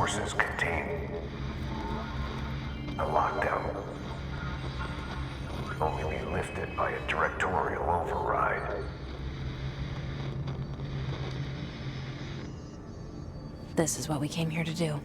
forces contain a lockdown. Only be lifted by a directorial override. This is what we came here to do.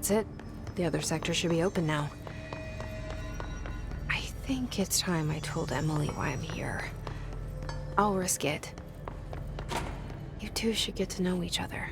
That's it. The other sector should be open now. I think it's time I told Emily why I'm here. I'll risk it. You two should get to know each other.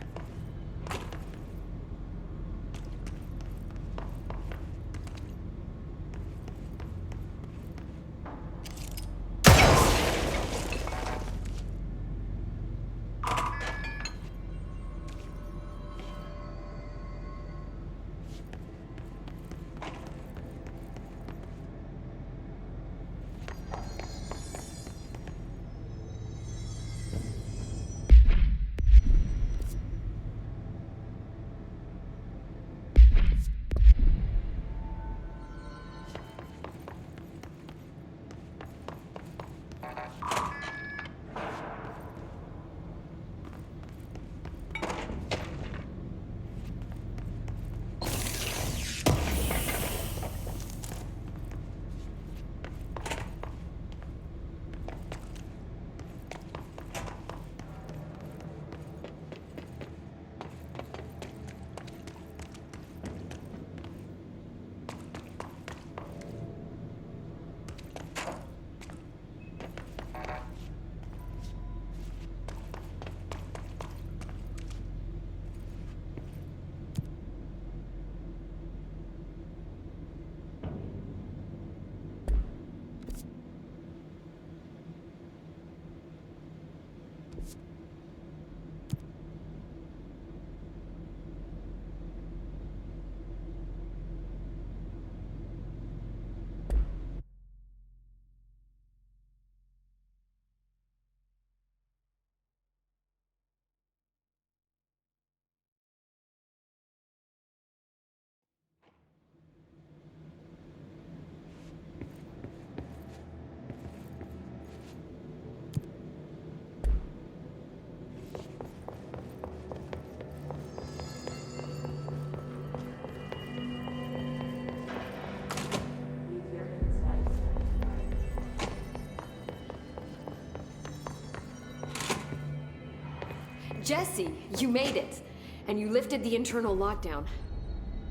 Jesse, you made it. And you lifted the internal lockdown.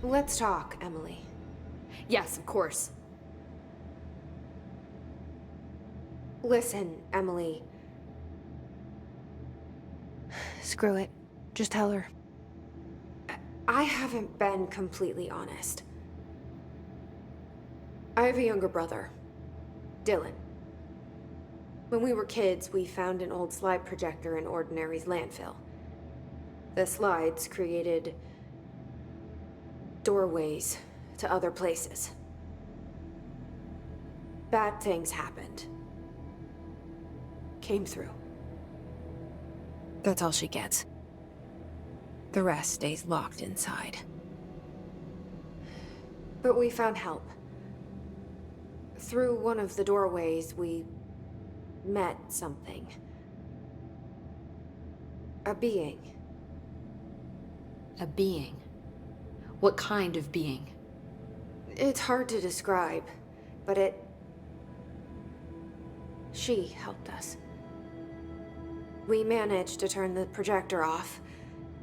Let's talk, Emily. Yes, of course. Listen, Emily. Screw it. Just tell her. I haven't been completely honest. I have a younger brother, Dylan. When we were kids, we found an old slide projector in Ordinary's landfill. The slides created doorways to other places. Bad things happened. Came through. That's all she gets. The rest stays locked inside. But we found help. Through one of the doorways, we met something. A being. A being? What kind of being? It's hard to describe, but she helped us. We managed to turn the projector off.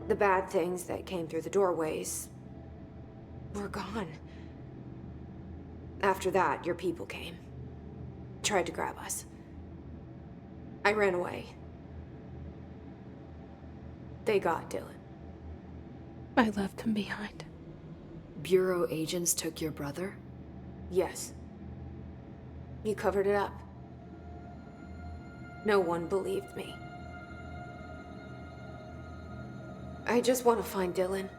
The bad things that came through the doorways were gone. After that, your people came. Tried to grab us. I ran away. They got Dylan. I left him behind. Bureau agents took your brother? Yes. You covered it up. No one believed me. I just want to find Dylan.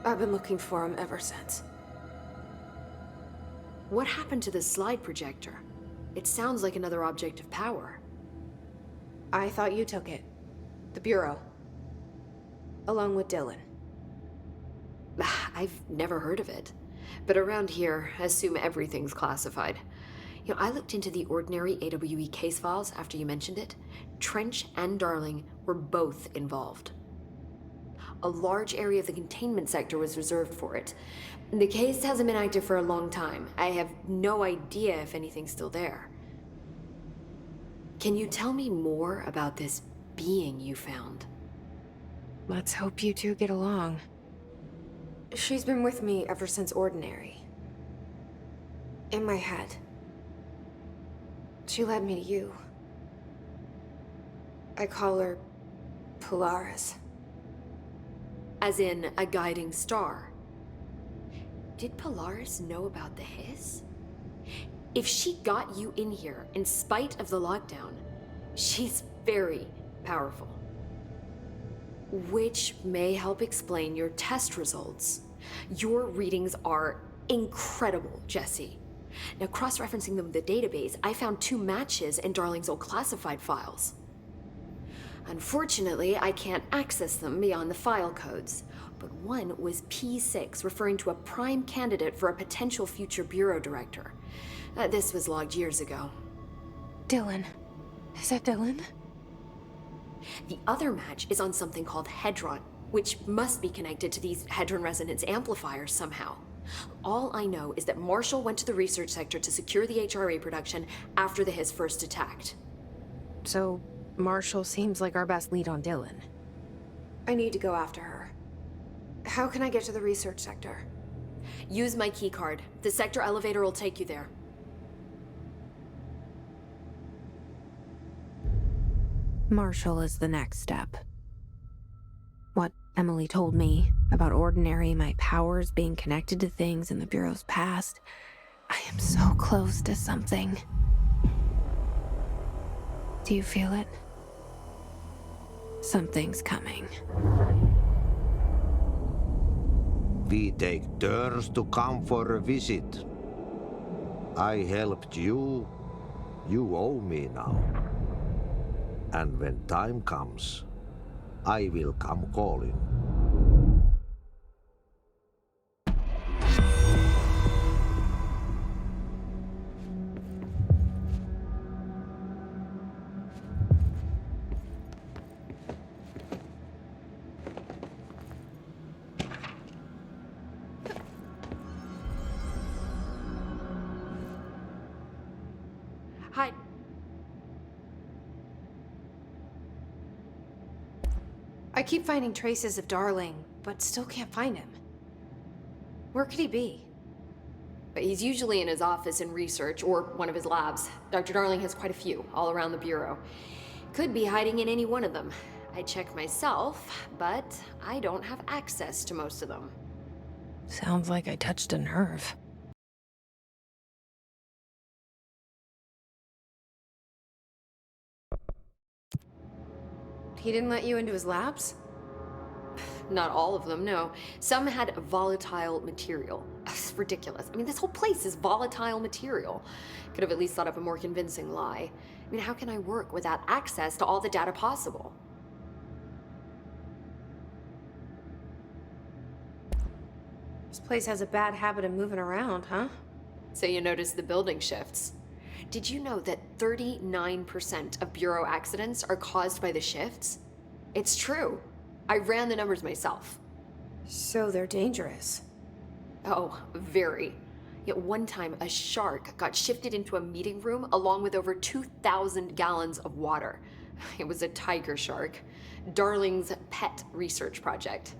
I've been looking for him ever since. What happened to the slide projector? It sounds like another object of power. I thought you took it. The Bureau. Along with Dylan. I've never heard of it. But around here, I assume everything's classified. You know, I looked into the ordinary AWE case files after you mentioned it. Trench and Darling were both involved. A large area of the containment sector was reserved for it. The case hasn't been active for a long time. I have no idea if anything's still there. Can you tell me more about this being you found? Let's hope you two get along. She's been with me ever since Ordinary. In my head. She led me to you. I call her Polaris. As in a guiding star. Did Polaris know about the hiss? If she got you in here in spite of the lockdown, she's very powerful. Which may help explain your test results. Your readings are incredible, Jesse. Now, cross-referencing them with the database, I found 2 matches in Darling's old classified files. Unfortunately, I can't access them beyond the file codes, but one was P6, referring to a prime candidate for a potential future bureau director. This was logged years ago. Dylan. Is that Dylan? The other match is on something called Hedron, which must be connected to these Hedron resonance amplifiers somehow. All I know is that Marshall went to the research sector to secure the HRA production after the hiss first attacked. So, Marshall seems like our best lead on Dylan. I need to go after her. How can I get to the research sector? Use my keycard. The sector elevator will take you there. Marshall is the next step. What Emily told me about Ordinary, my powers being connected to things in the Bureau's past. I am so close to something. Do you feel it? Something's coming. We take turns to come for a visit. I helped you. You owe me now. And when time comes, I will come calling. Hi. I keep finding traces of Darling, but still can't find him. Where could he be? But he's usually in his office in research or one of his labs. Dr. Darling has quite a few all around the Bureau. Could be hiding in any one of them. I check myself, but I don't have access to most of them. Sounds like I touched a nerve. He didn't let you into his labs? Not all of them, no. Some had volatile material. It's ridiculous. I mean, this whole place is volatile material. Could have at least thought up a more convincing lie. I mean, how can I work without access to all the data possible? This place has a bad habit of moving around, huh? So you notice the building shifts. Did you know that 39% of Bureau accidents are caused by the shifts? It's true. I ran the numbers myself. So they're dangerous. Oh, very. Yet one time, a shark got shifted into a meeting room along with over 2,000 gallons of water. It was a tiger shark. Darling's pet research project.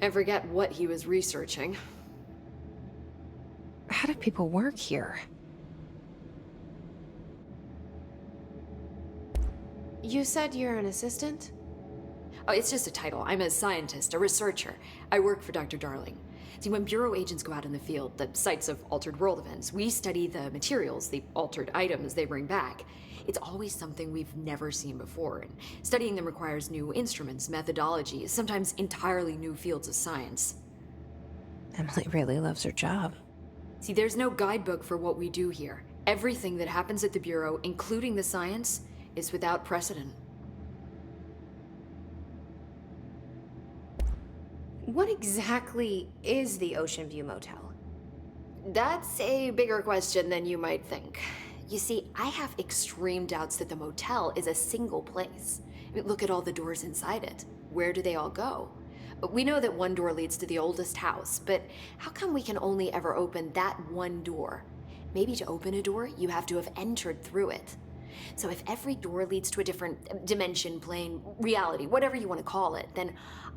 I forget what he was researching. How do people work here? You said you're an assistant? Oh, it's just a title. I'm a scientist, a researcher. I work for Dr. Darling. See, when Bureau agents go out in the field, the sites of altered world events, we study the materials, the altered items they bring back. It's always something we've never seen before, and studying them requires new instruments, methodologies, sometimes entirely new fields of science. Emily really loves her job. See, there's no guidebook for what we do here. Everything that happens at the Bureau, including the science, is without precedent. What exactly is the Ocean View Motel? That's a bigger question than you might think. You see, I have extreme doubts that the motel is a single place. I mean, look at all the doors inside it. Where do they all go? We know that one door leads to the oldest house, but how come we can only ever open that one door? Maybe to open a door, you have to have entered through it. So if every door leads to a different dimension, plane, reality, whatever you want to call it, then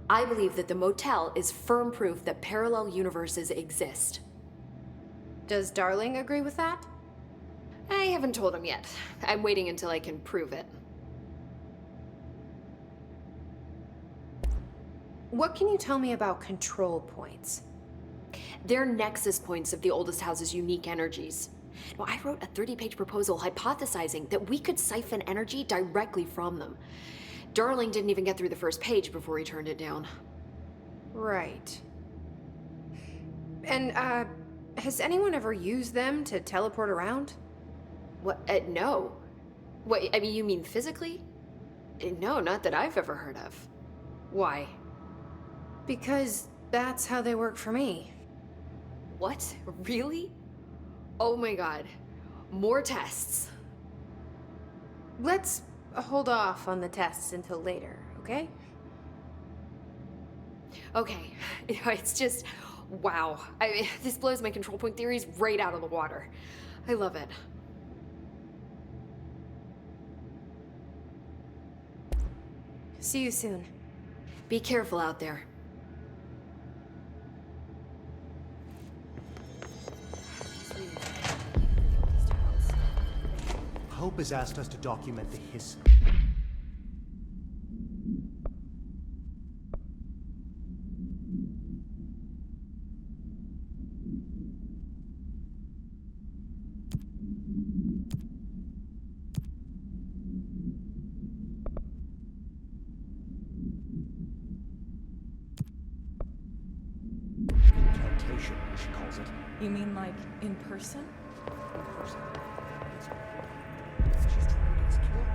I believe that the motel is firm proof that parallel universes exist. Does Darling agree with that? I haven't told him yet. I'm waiting until I can prove it. What can you tell me about control points? They're nexus points of the oldest house's unique energies. Now, I wrote a 30-page proposal hypothesizing that we could siphon energy directly from them. Darling didn't even get through the first page before he turned it down. Right. And, has anyone ever used them to teleport around? What? No. What, I mean, you mean physically? No, not that I've ever heard of. Why? Because that's how they work for me. What? Really? Oh my god. More tests. Let's hold off on the tests until later, okay? Okay. It's just, wow. I mean, this blows my control point theories right out of the water. I love it. See you soon. Be careful out there. Hope has asked us to document the hiss. Incantation, she calls it. You mean like in person? In person. She's trying to get us killed.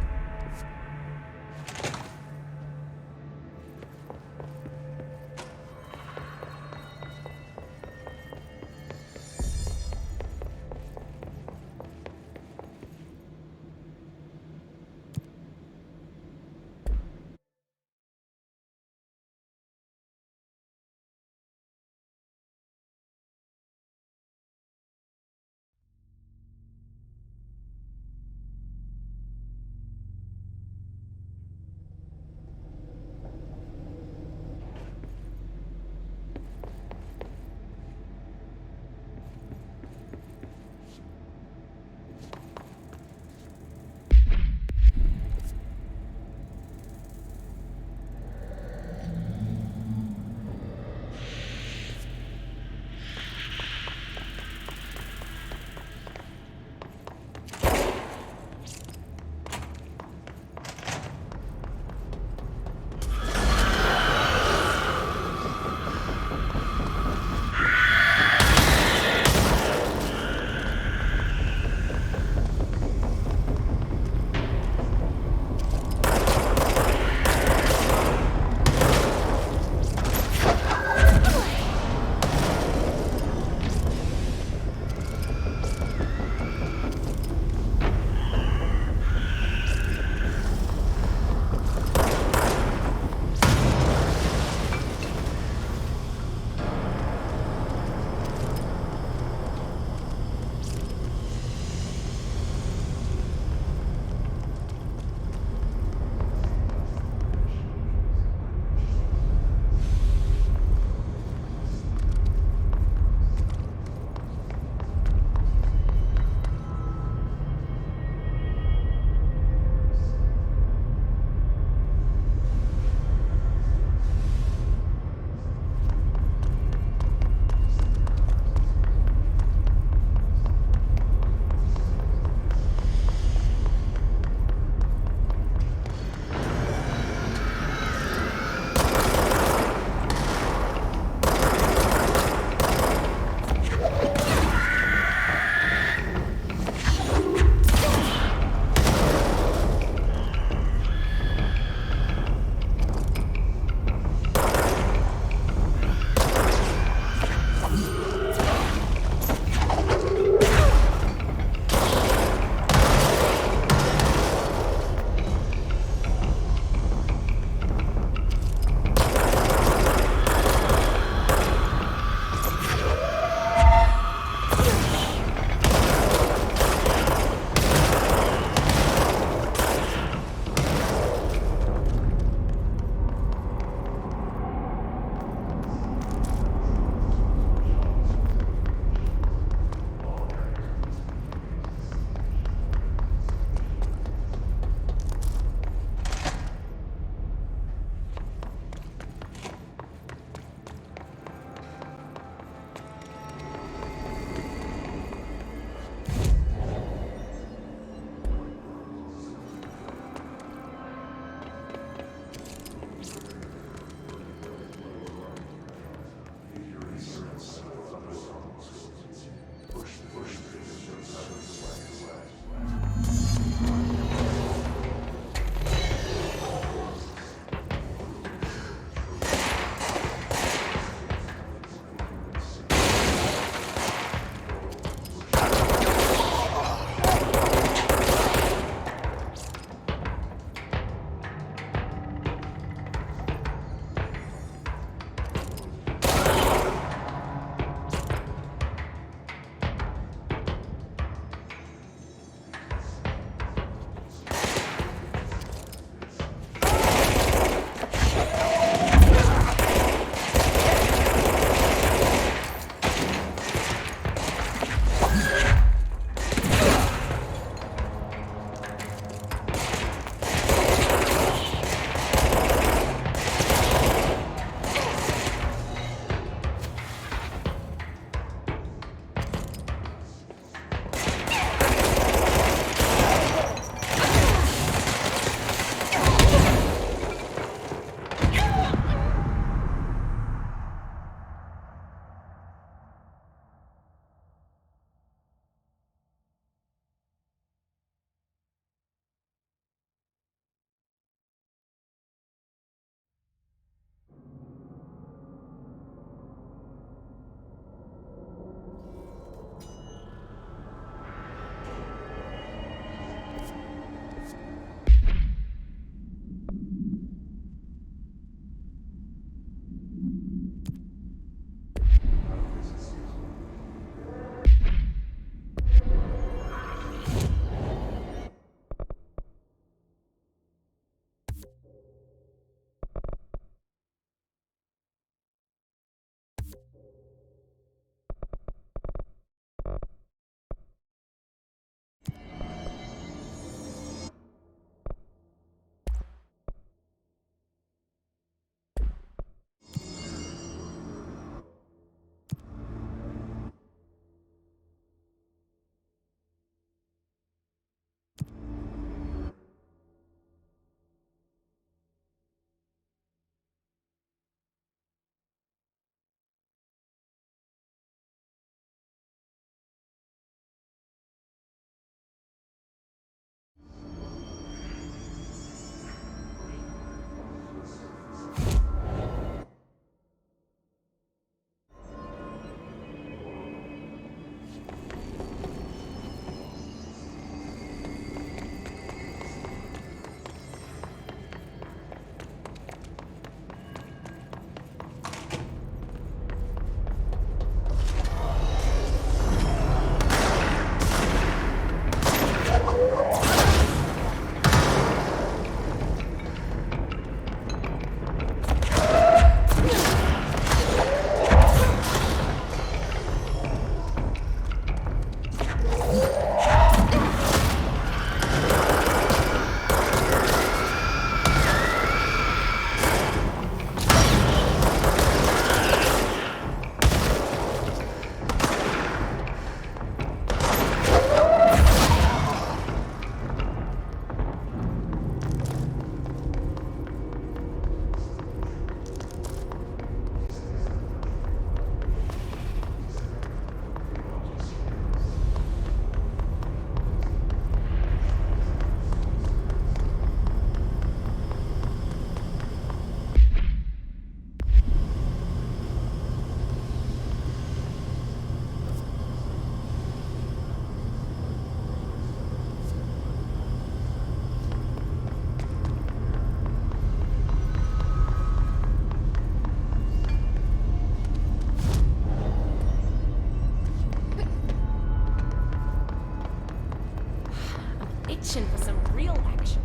itching for some real action.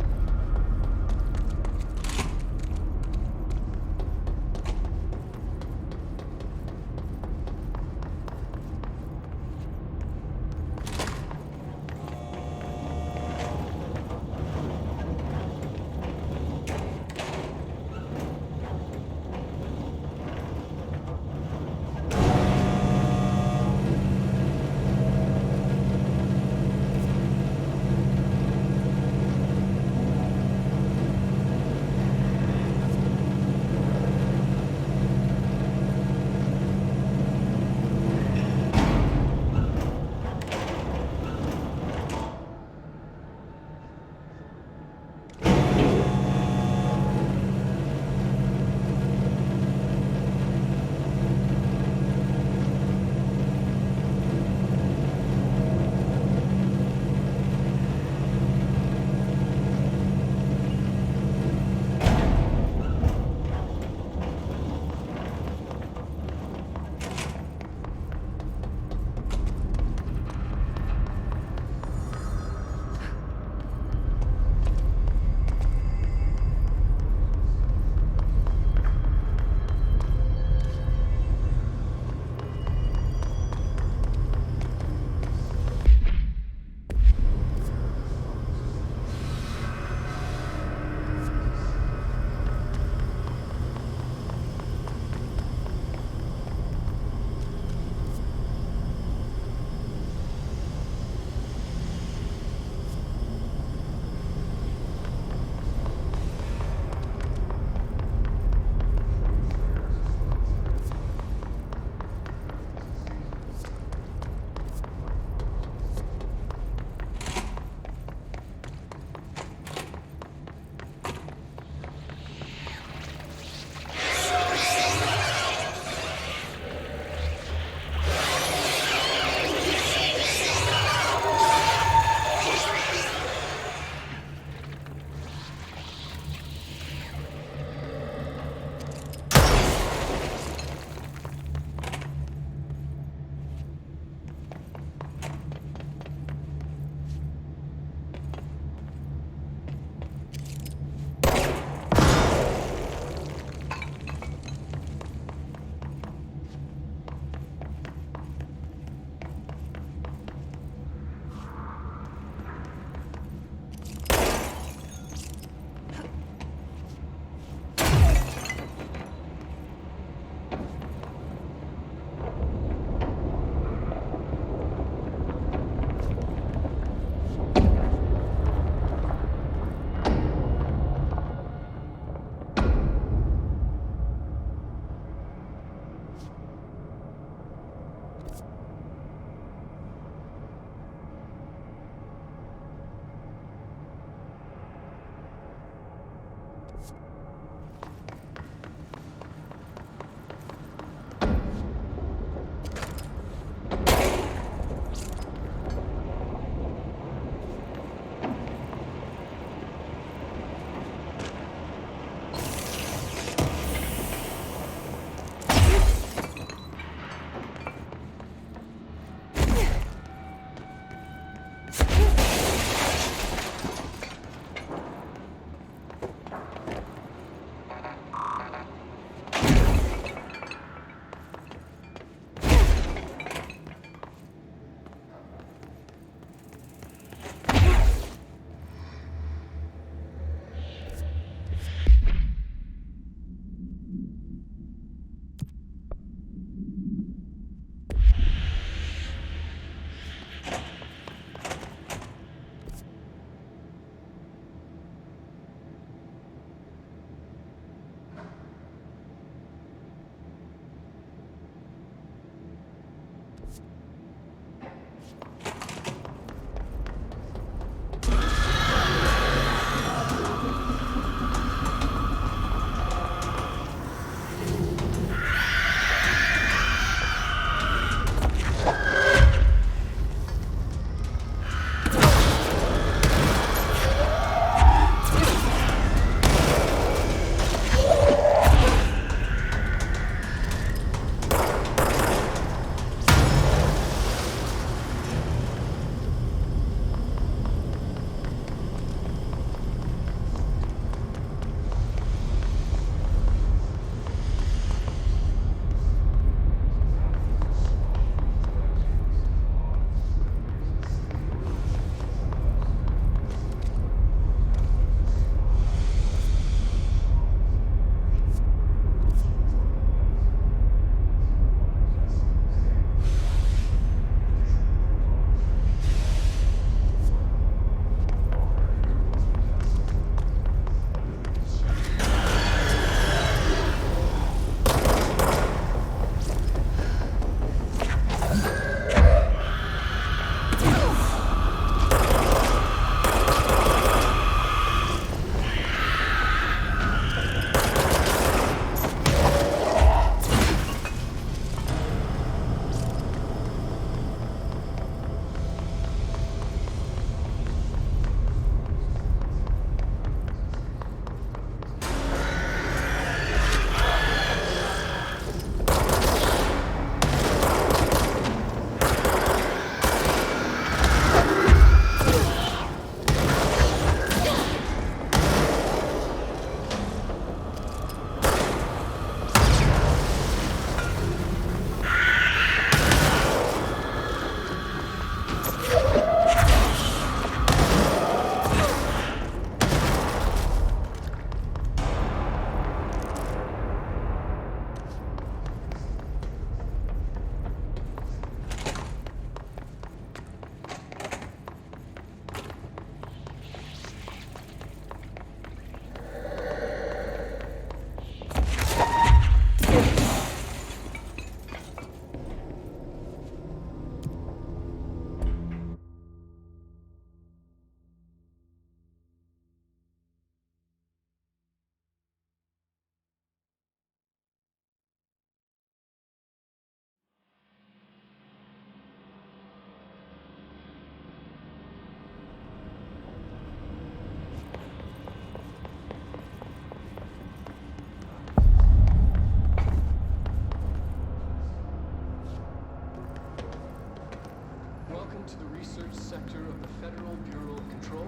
Welcome to the research sector of the Federal Bureau of Control.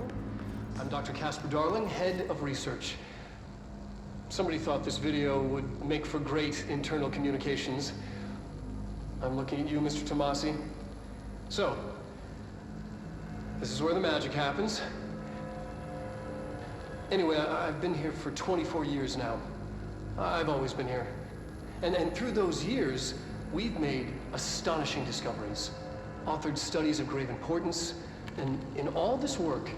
I'm Dr. Casper Darling, head of research. Somebody thought this video would make for great internal communications. I'm looking at you, Mr. Tomasi. So, this is where the magic happens. Anyway, I've been here for 24 years now. I've always been here. And through those years, we've made astonishing discoveries, authored studies of grave importance, and in all this work,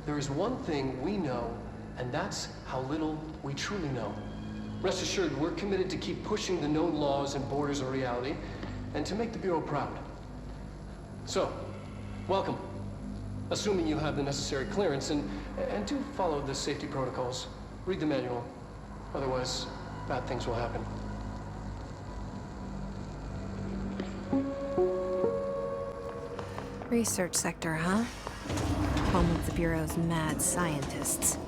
there is one thing we know, and that's how little we truly know. Rest assured, we're committed to keep pushing the known laws and borders of reality, and to make the Bureau proud. So, welcome. Assuming you have the necessary clearance, and do follow the safety protocols. Read the manual. Otherwise, bad things will happen. Research sector, huh? Home of the Bureau's mad scientists.